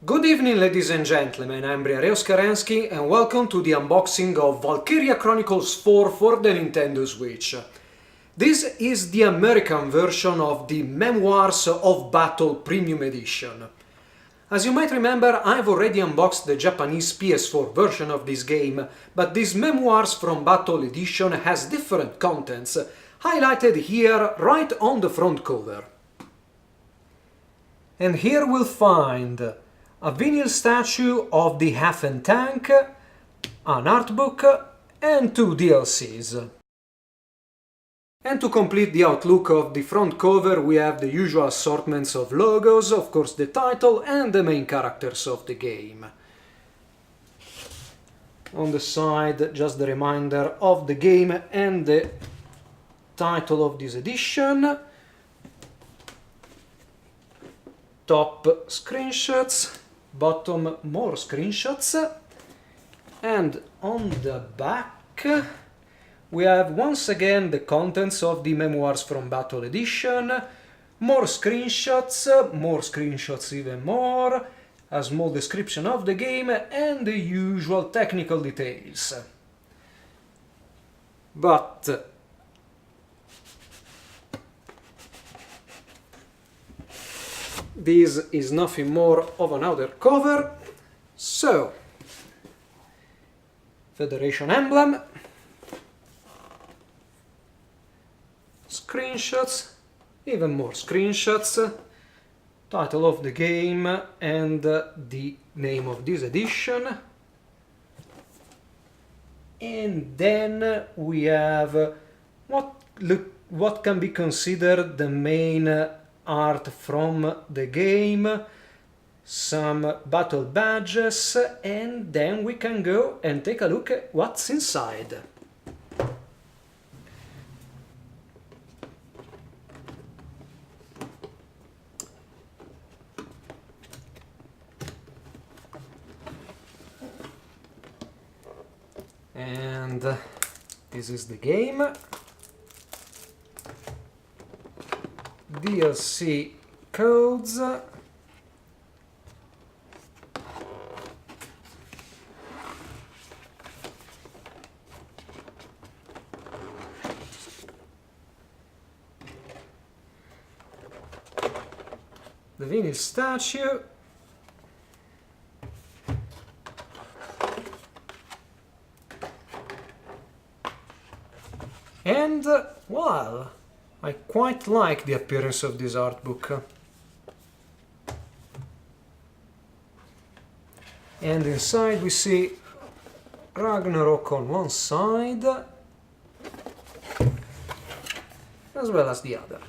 Good evening, ladies and gentlemen, I'm Briareos Karensky and welcome to the unboxing of Valkyria Chronicles 4 for the Nintendo Switch. This is the American version of the Memoirs of Battle Premium Edition. As you might remember, I've already unboxed the Japanese PS4 version of this game, but this Memoirs from Battle Edition has different contents, highlighted here right on the front cover. And here we'll find a vinyl statue of the Hafen tank, an art book, and 2 DLCs. And to complete the outlook of the front cover we have the usual assortments of logos, of course the title and the main characters of the game. On the side just the reminder of the game and the title of this edition. Top screenshots, bottom more screenshots, and on the back we have once again the contents of the Memoirs from Battle Edition, more screenshots even more, a small description of the game and the usual technical details. But this is nothing more of an outer cover, so Federation emblem, screenshots, even more screenshots, title of the game and the name of this edition, and then we have what can be considered the main art from the game, some battle badges, and then we can go and take a look at what's inside. And this is the game. DLC codes, the vinyl statue, and well, I quite like the appearance of this art book. And inside we see Ragnarok on one side, as well as the other.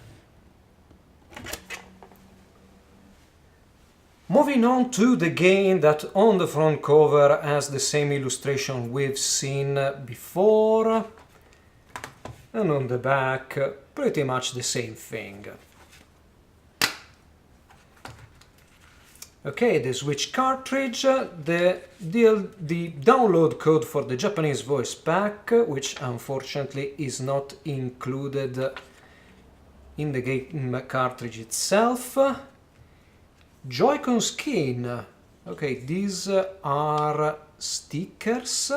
Moving on to the game that on the front cover has the same illustration we've seen before, and on the back pretty much the same thing. Okay, the Switch cartridge, the download code for the Japanese voice pack, which unfortunately is not included in the game cartridge itself. Joy-Con skin. Okay, these are stickers.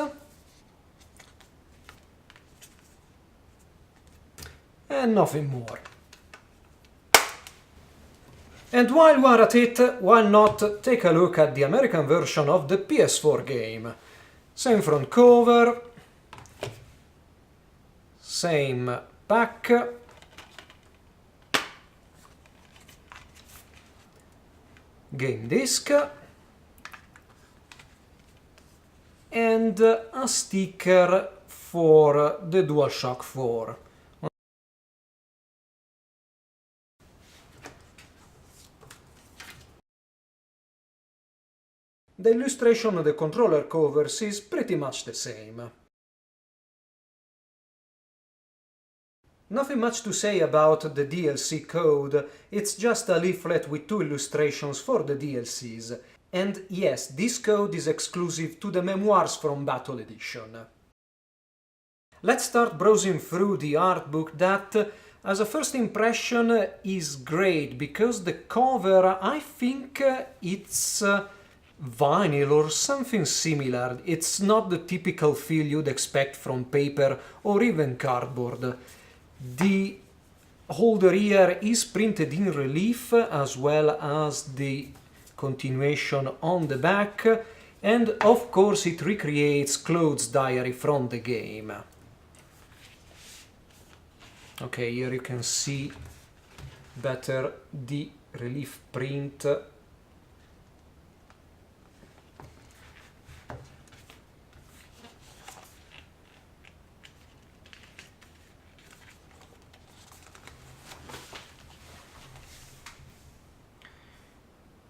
And nothing more. And while we're at it, why not take a look at the American version of the PS4 game. Same front cover, same pack, game disc, and a sticker for the DualShock 4. The illustration of the controller covers is pretty much the same. Nothing much to say about the DLC code, it's just a leaflet with 2 illustrations for the DLCs. And yes, this code is exclusive to the Memoirs from Battle Edition. Let's start browsing through the art book that, as a first impression, is great, because the cover, I think it's vinyl or something similar. It's not the typical feel you'd expect from paper or even cardboard. The holder here is printed in relief, as well as the continuation on the back, and of course it recreates Claude's diary from the game. Okay, here you can see better the relief print.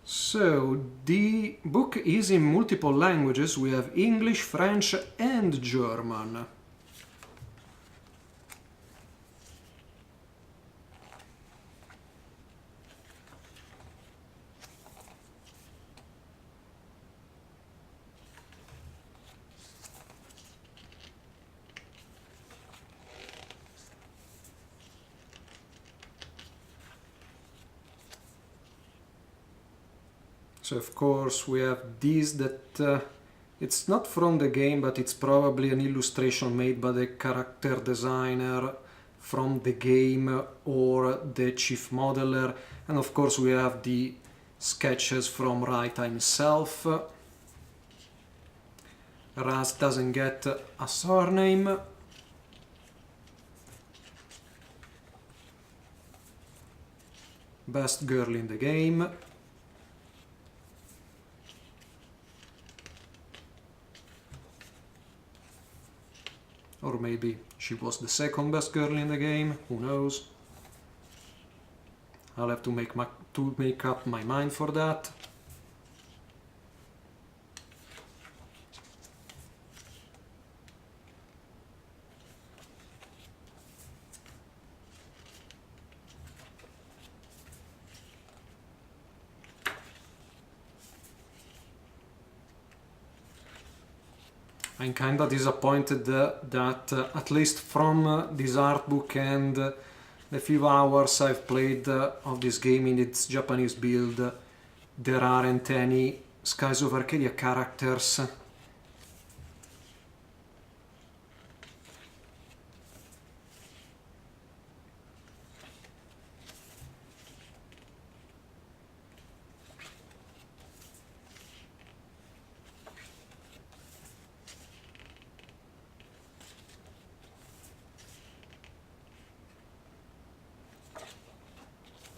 So, the book is in multiple languages. We have English, French and German. So of course we have this that it's not from the game, but it's probably an illustration made by the character designer from the game or the chief modeler. And of course we have the sketches from Raita himself. Raz doesn't get a surname. Best girl in the game. Or maybe she was the second best girl in the game, who knows? I'll have to make up my mind for that. I'm kinda disappointed that at least from this art book and the few hours I've played of this game in its Japanese build, there aren't any Skies of Arcadia characters.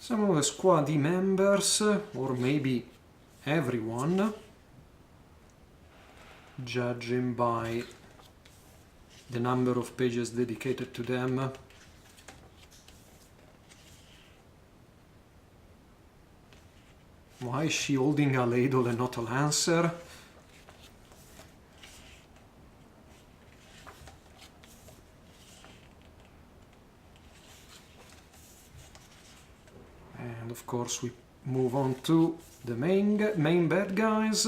Some of the squad members, or maybe everyone, judging by the number of pages dedicated to them. Why is she holding a ladle and not a lancer? And of course we move on to the main bad guys.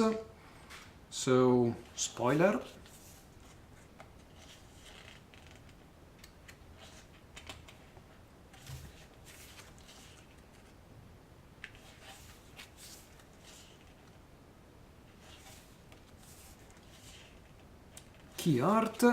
So, spoiler. Key art.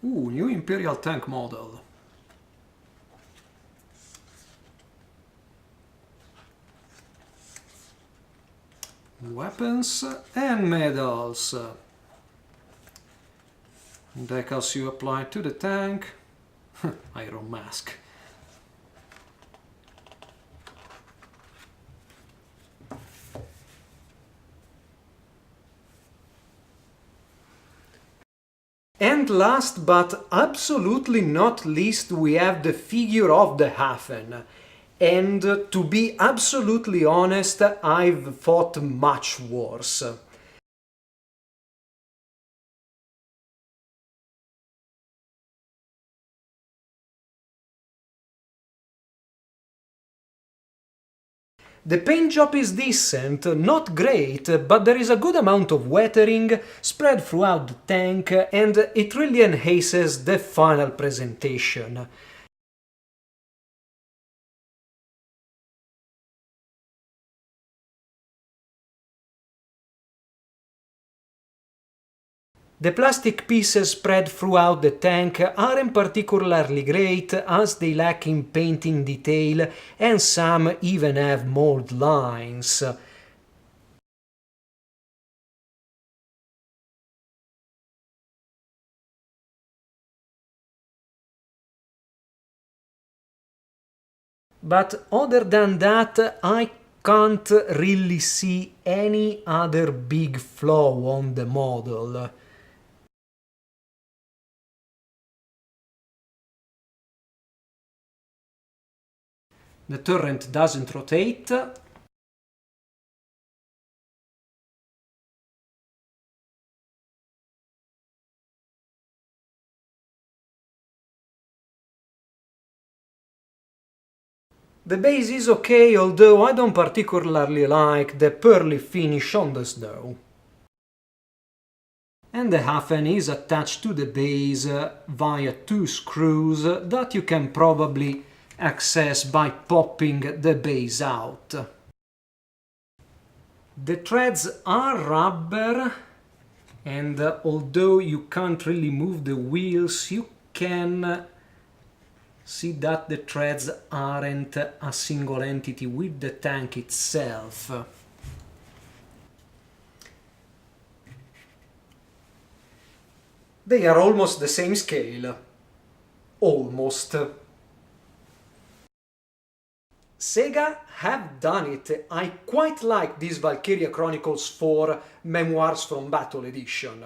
Ooh, new Imperial tank model. Weapons and medals. Decals you apply to the tank. Iron mask. And last but absolutely not least, we have the figure of the Hafen. And to be absolutely honest, I've fought much worse. The paint job is decent, not great, but there is a good amount of weathering spread throughout the tank and it really enhances the final presentation. The plastic pieces spread throughout the tank aren't particularly great as they lack in painting detail and some even have mold lines. But other than that, I can't really see any other big flaw on the model. The turret doesn't rotate. The base is okay, although I don't particularly like the pearly finish on the snow. And the Hafen is attached to the base via two screws that you can probably access by popping the base out. The threads are rubber, and although you can't really move the wheels, you can see that the threads aren't a single entity with the tank itself. They are almost the same scale. Almost. Sega have done it. I quite like this Valkyria Chronicles 4 Memoirs from Battle edition.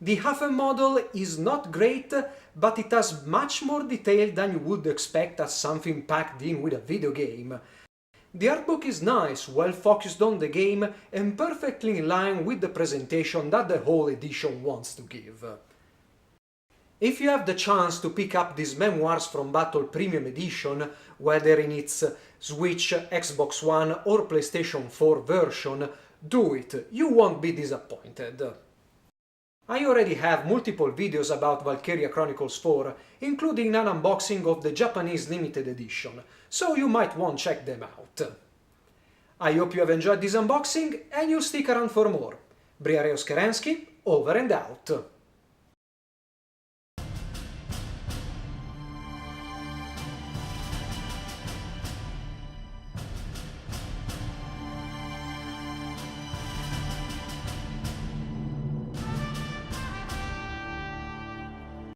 The Hafen model is not great, but it has much more detail than you would expect as something packed in with a video game. The artbook is nice, well focused on the game and perfectly in line with the presentation that the whole edition wants to give. If you have the chance to pick up this Memoirs from Battle Premium Edition, whether in its Switch, Xbox One or PlayStation 4 version, do it, you won't be disappointed. I already have multiple videos about Valkyria Chronicles 4, including an unboxing of the Japanese limited edition, so you might want to check them out. I hope you have enjoyed this unboxing and you'll stick around for more. Briareos Kerensky, over and out.